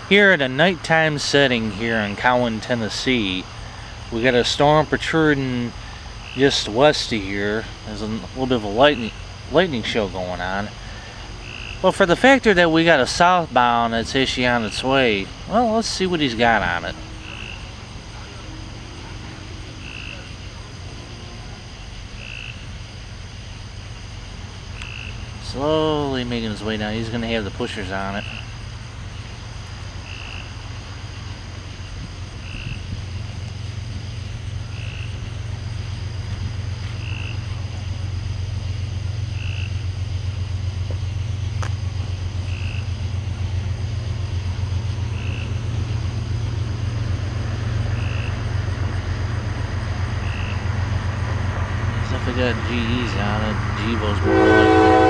Here at a nighttime setting here in Cowan, Tennessee, we got a storm protruding just west of here. There's a little bit of a lightning show going on. Well, for the factor that we got a southbound that's actually on its way, well, let's see what he's got on it. Slowly making his way down. He's going to have the pushers on it. Definitely got GEs on it. Gevos more likely.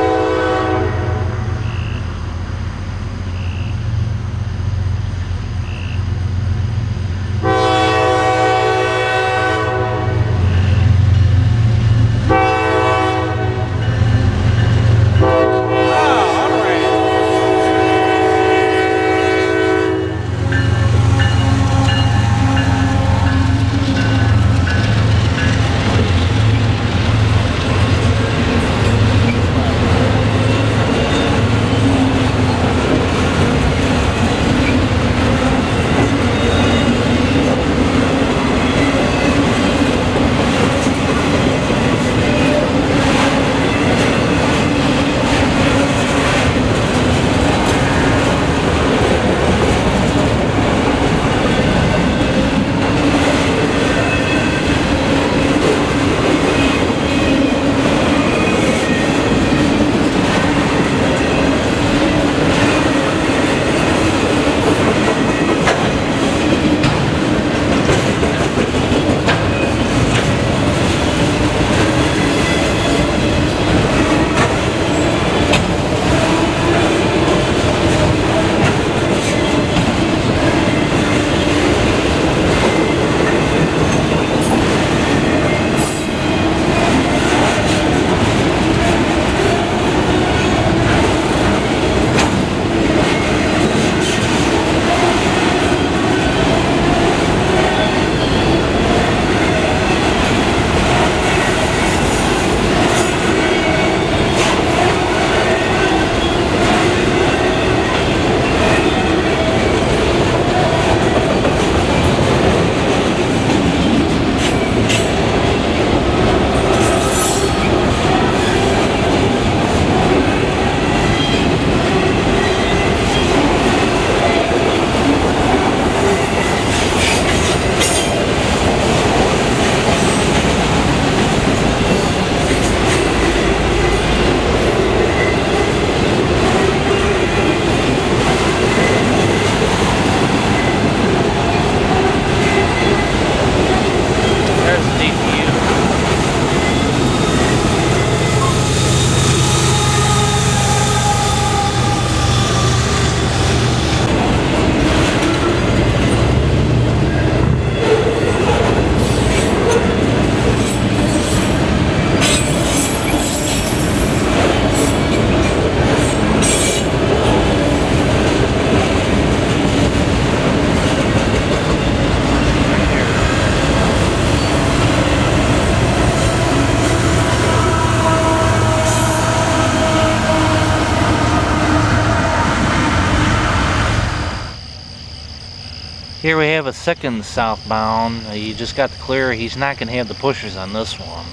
Here we have a second southbound. He just got the clear. He's not going to have the pushers on this one.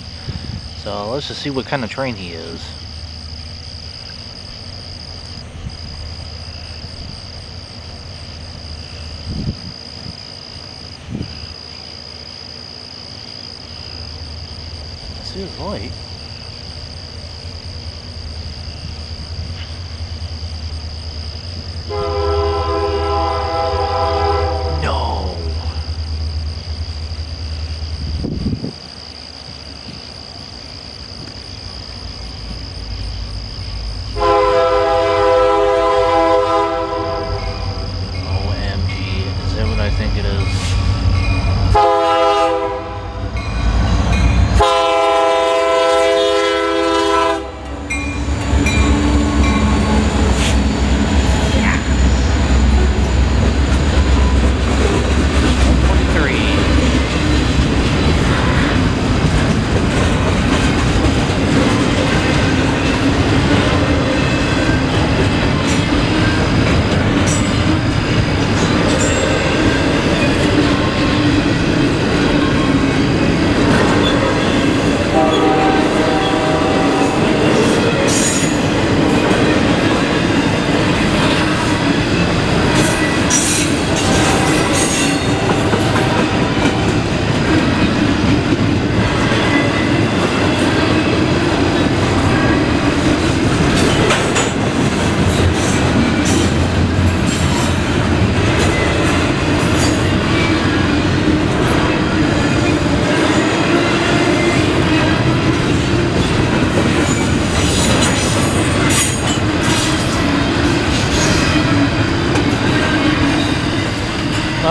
So let's just see what kind of train he is. Let's see his light.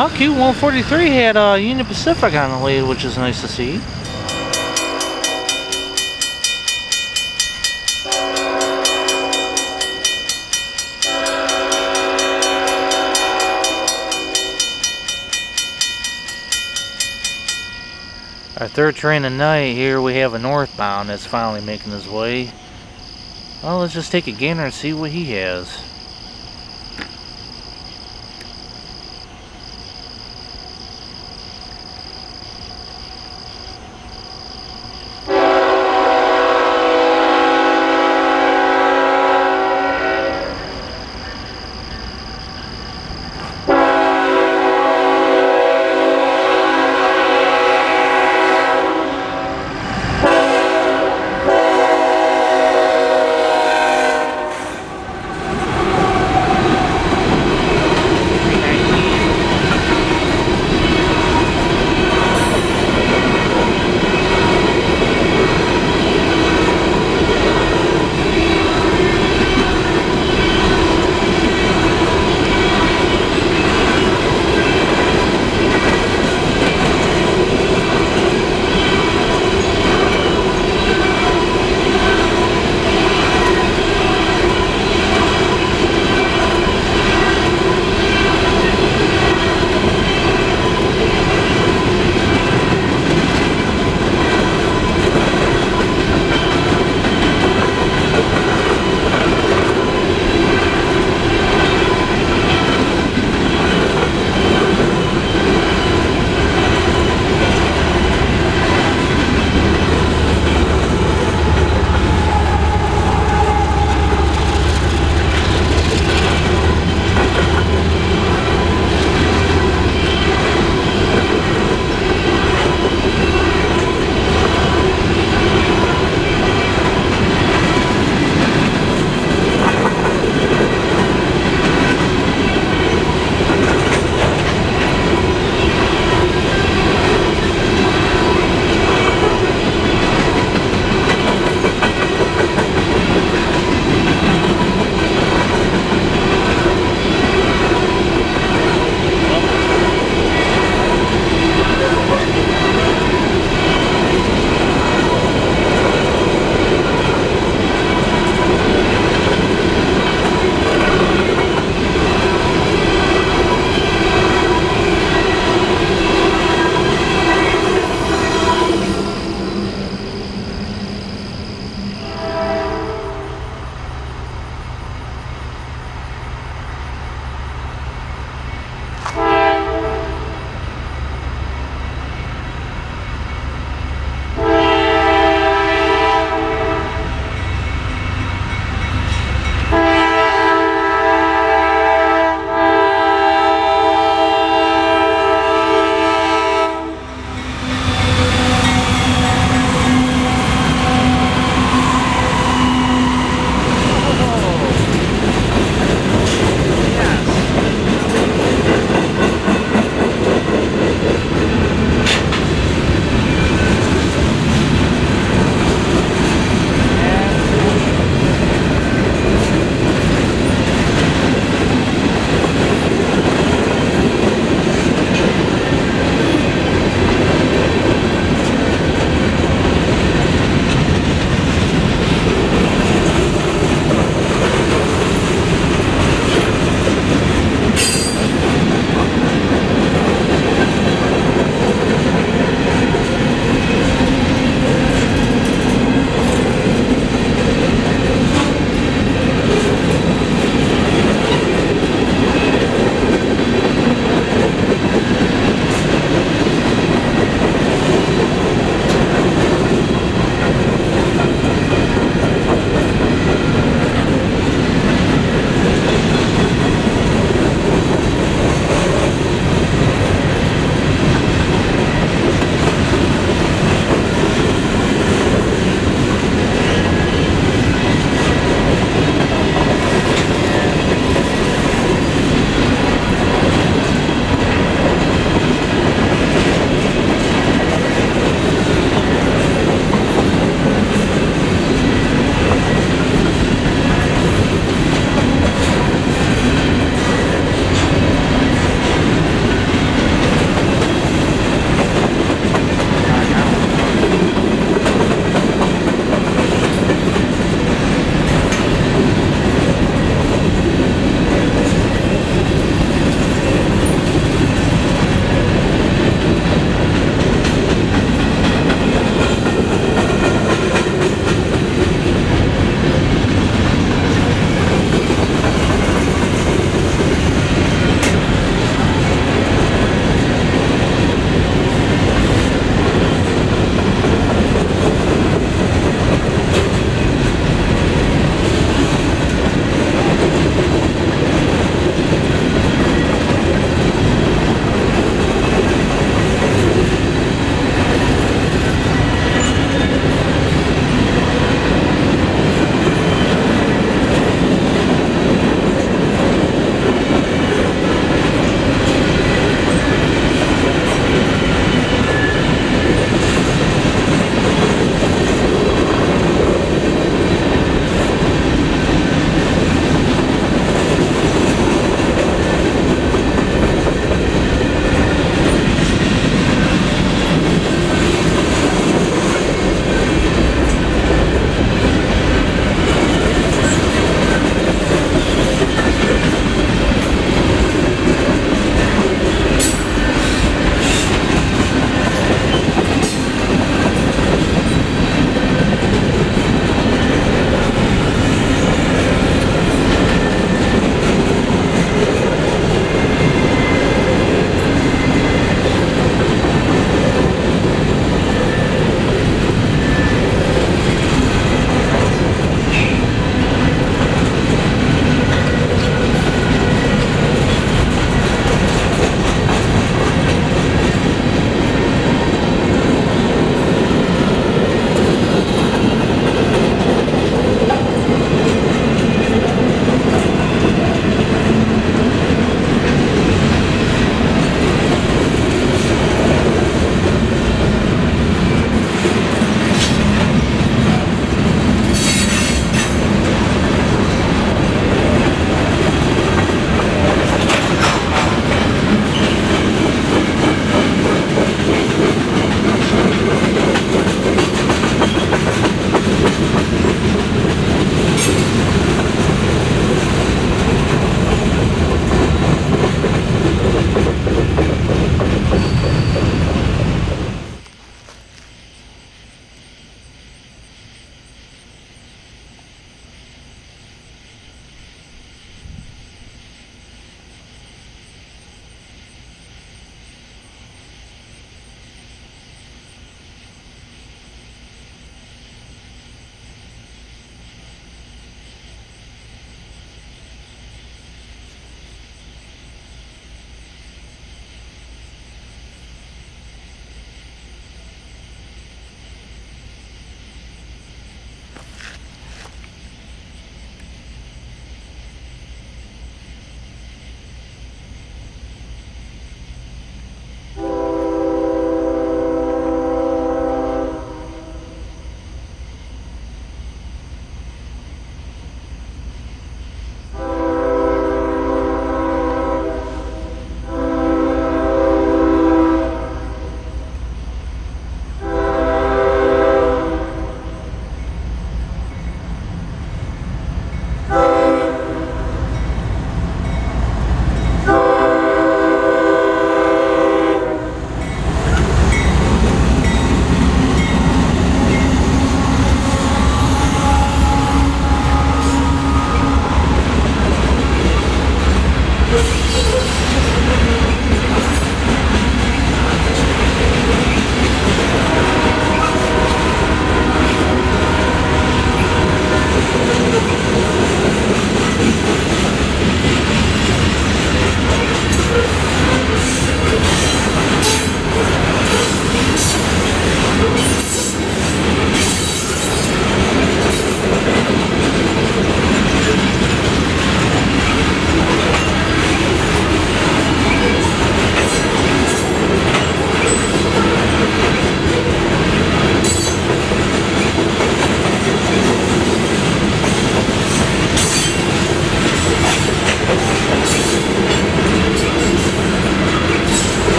Well, Q143 had Union Pacific on the lead, which is nice to see. Our third train of night here, we have a northbound that's finally making his way. Well, let's just take a gander and see what he has.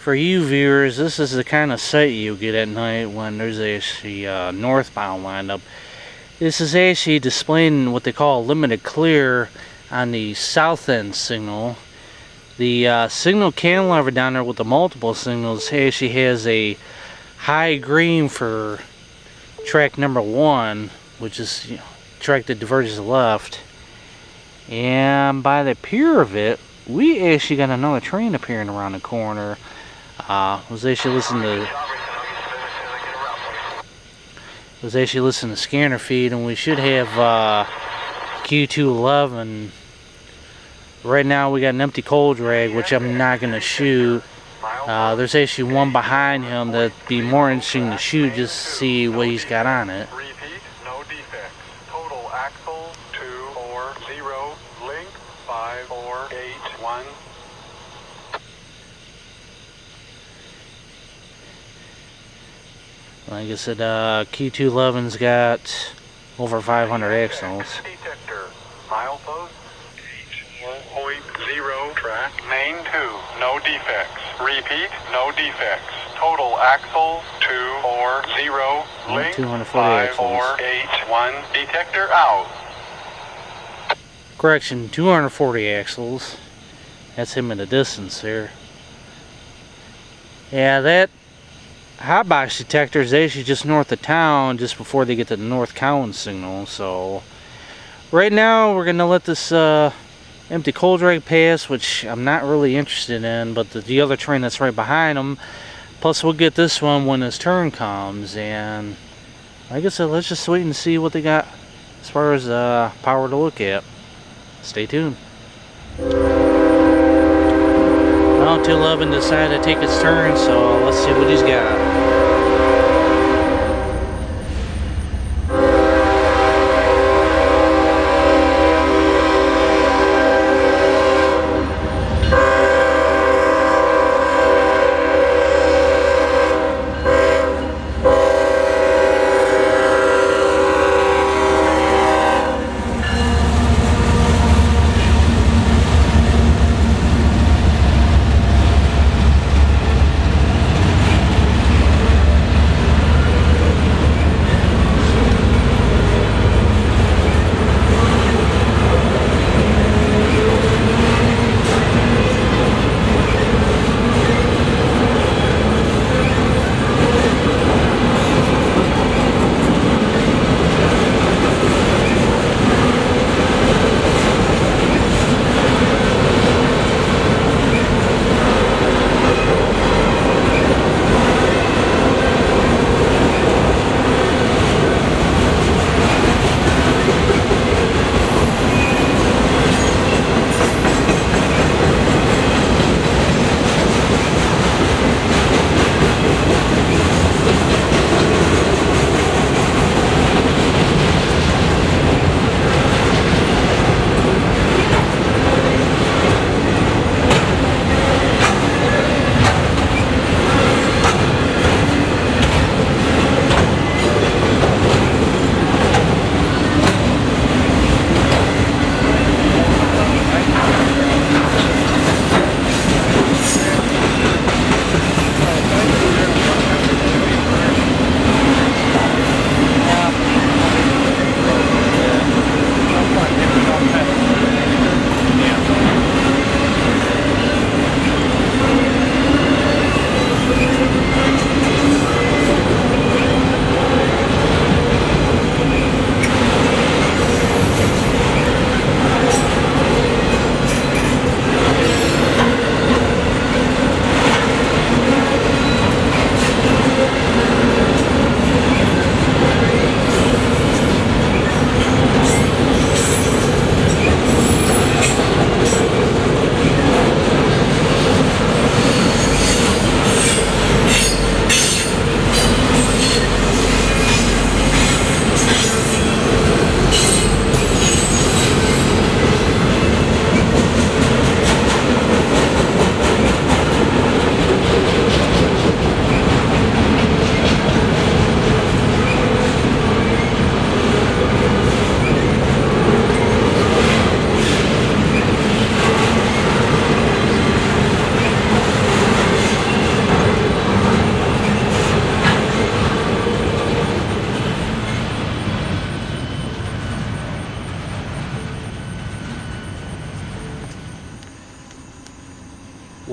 For you viewers, this is the kind of sight you get at night when there's actually northbound lineup. This is actually displaying what they call limited clear on the south end signal. The signal cantilever down there with the multiple signals actually has a high green for track number 1, which is track that diverges left. And by the appear of it, we actually got another train appearing around the corner. Was actually listening to scanner feed, and we should have Q211. Right now we got an empty coal drag, which I'm not going to shoot. There's actually one behind him that'd be more interesting to shoot, just to see what he's got on it. Repeat, no defects. Total axle 240, link 5481. Like I said, Q211's got over 500 axles. Detector, milepost 8.0 track. Main 2, no defects. Repeat, no defects. Total axles 240, link 5481. Detector out. Correction, 240 axles. That's him in the distance there. Yeah, that hotbox detector is actually just north of town, just before they get to the North Cowan signal. So right now we're gonna let this empty coal drag pass, which I'm not really interested in, but the other train that's right behind them. Plus we'll get this one when his turn comes. And like I said, let's just wait and see what they got as far as power to look at. Stay tuned. Well, 211 decided to take its turn, so let's see what he's got.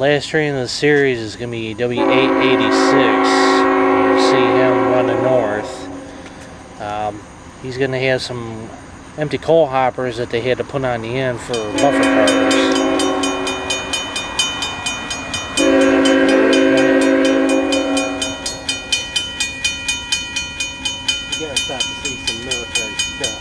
Last train of the series is going to be W886. You'll see him running north. He's going to have some empty coal hoppers that they had to put on the end for buffer cars. You gotta stop to see some military stuff.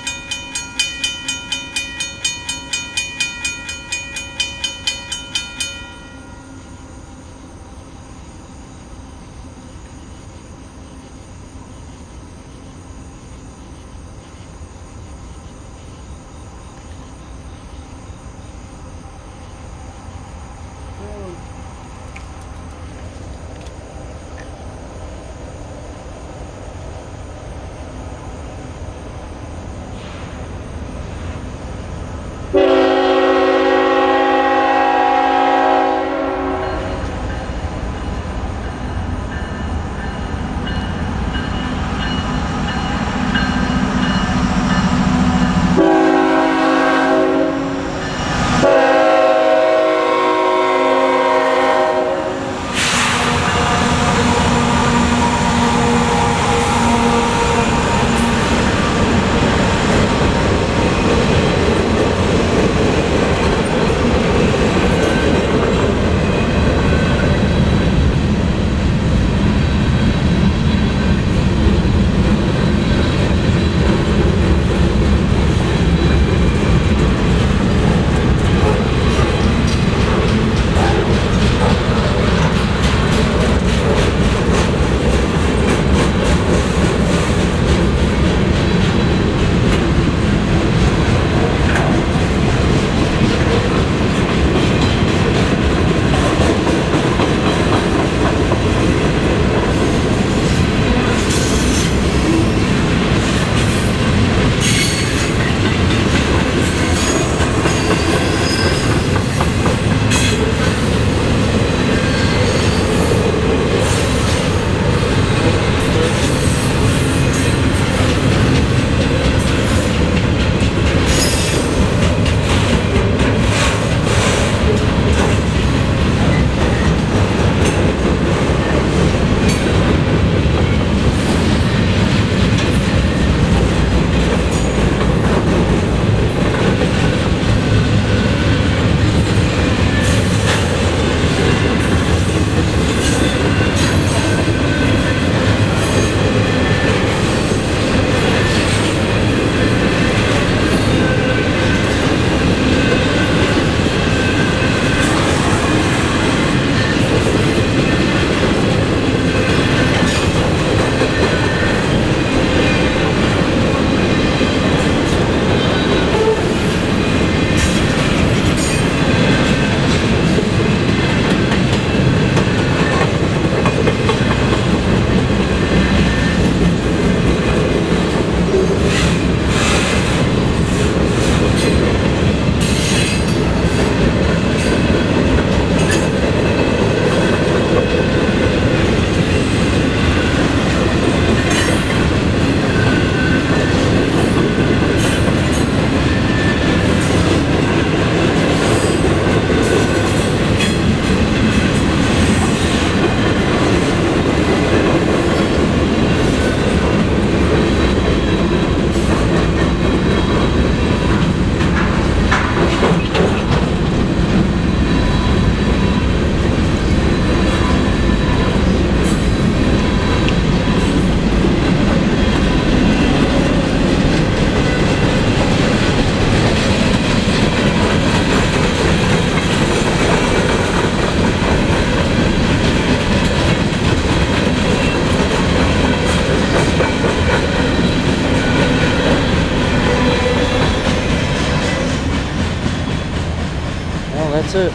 That's it.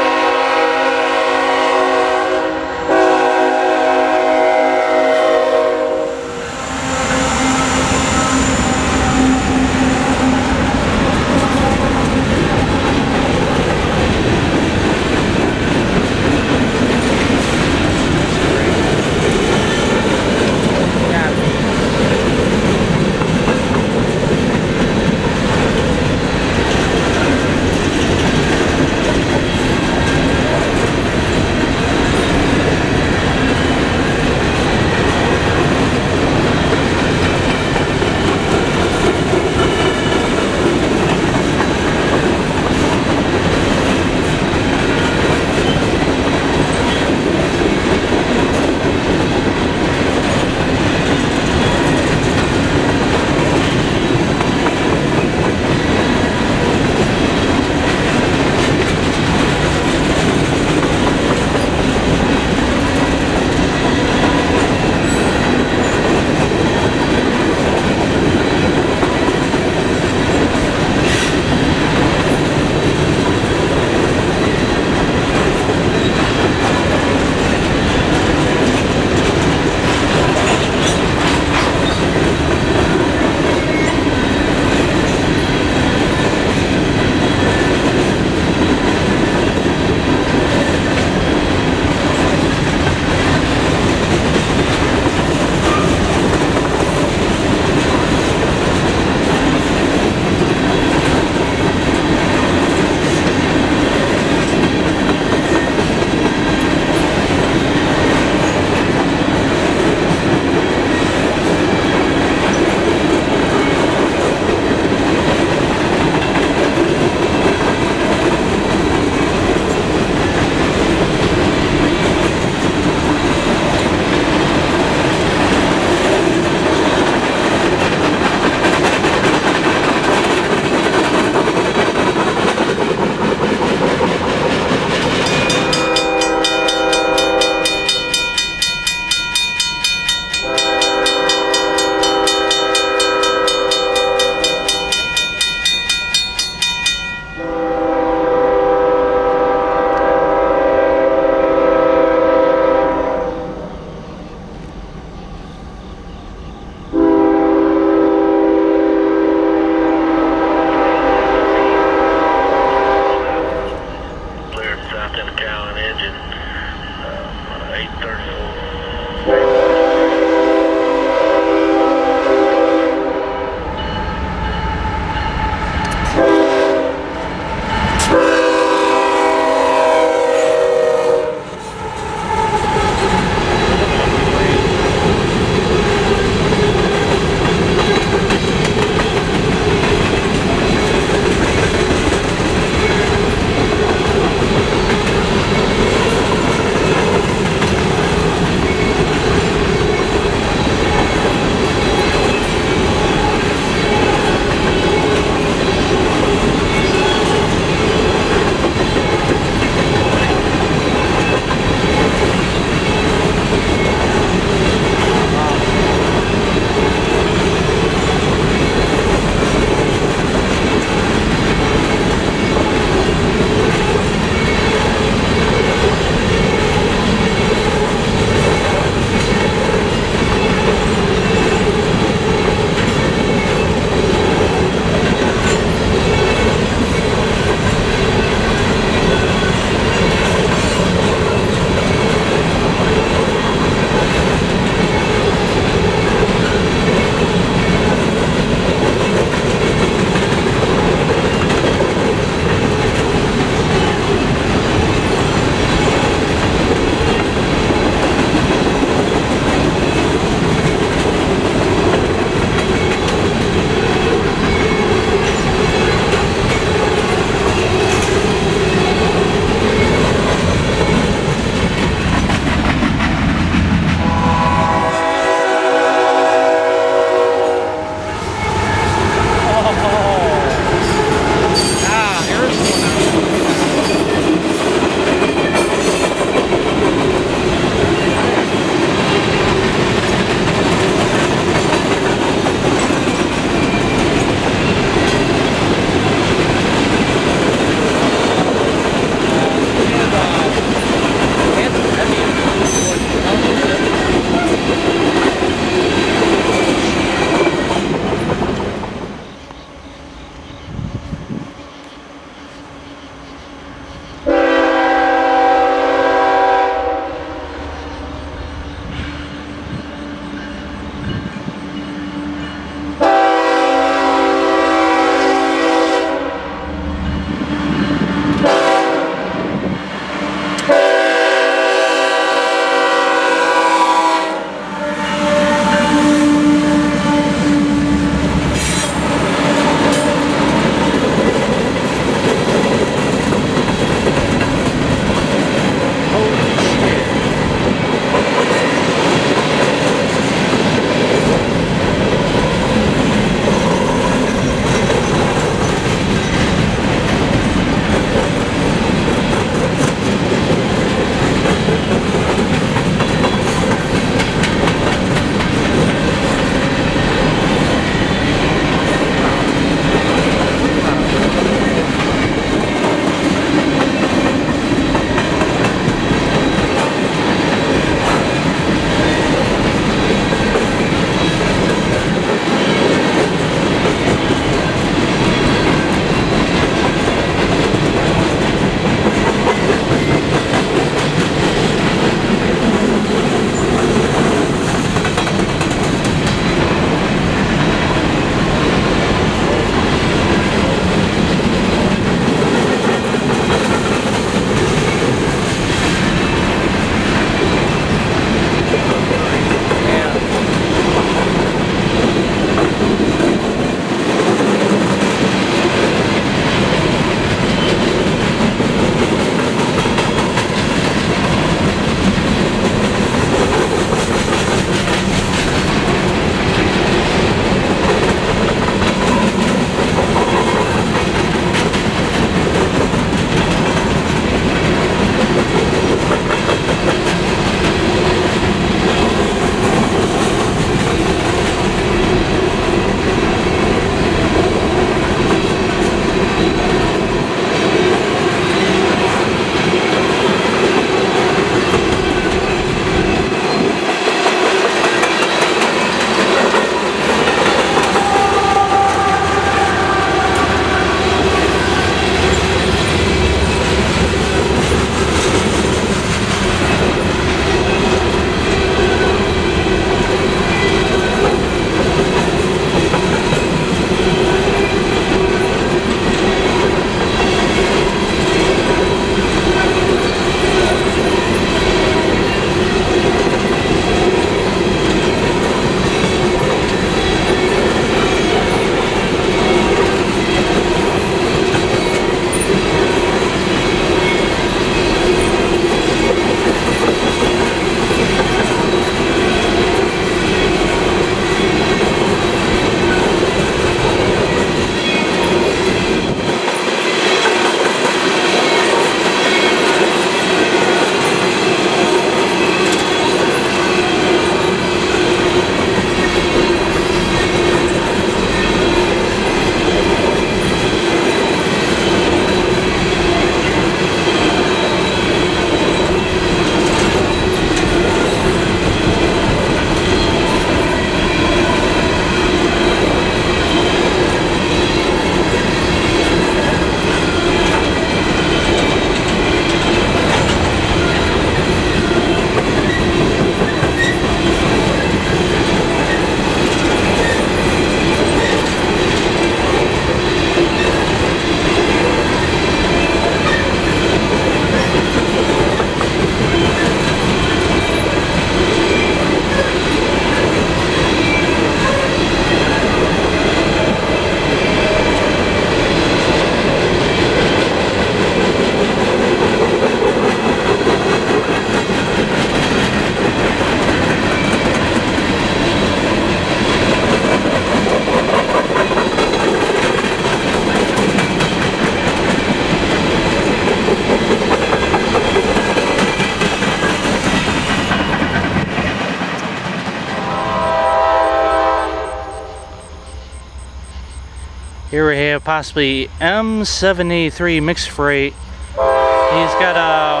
Here we have possibly M783 mixed freight. He's got a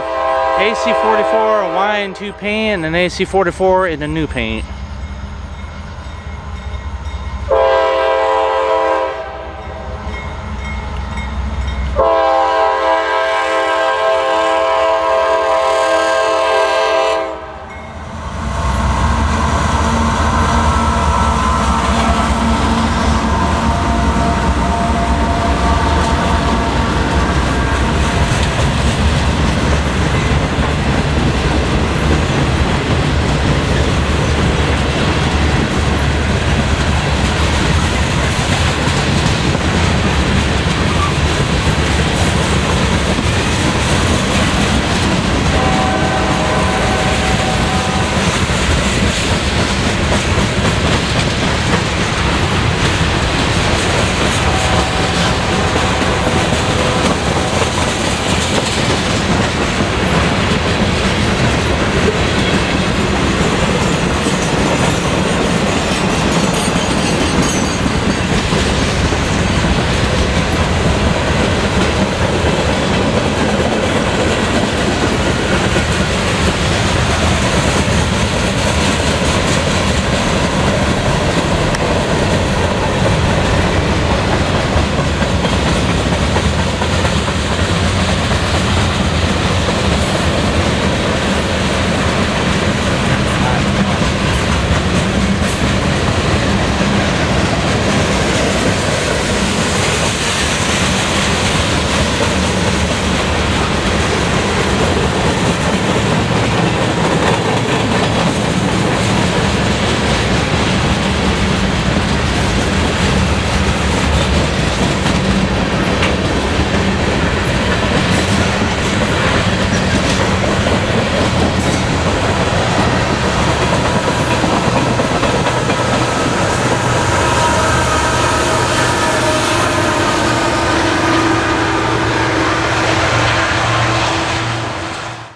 AC44, a Y2 paint, and an AC44 in the new paint.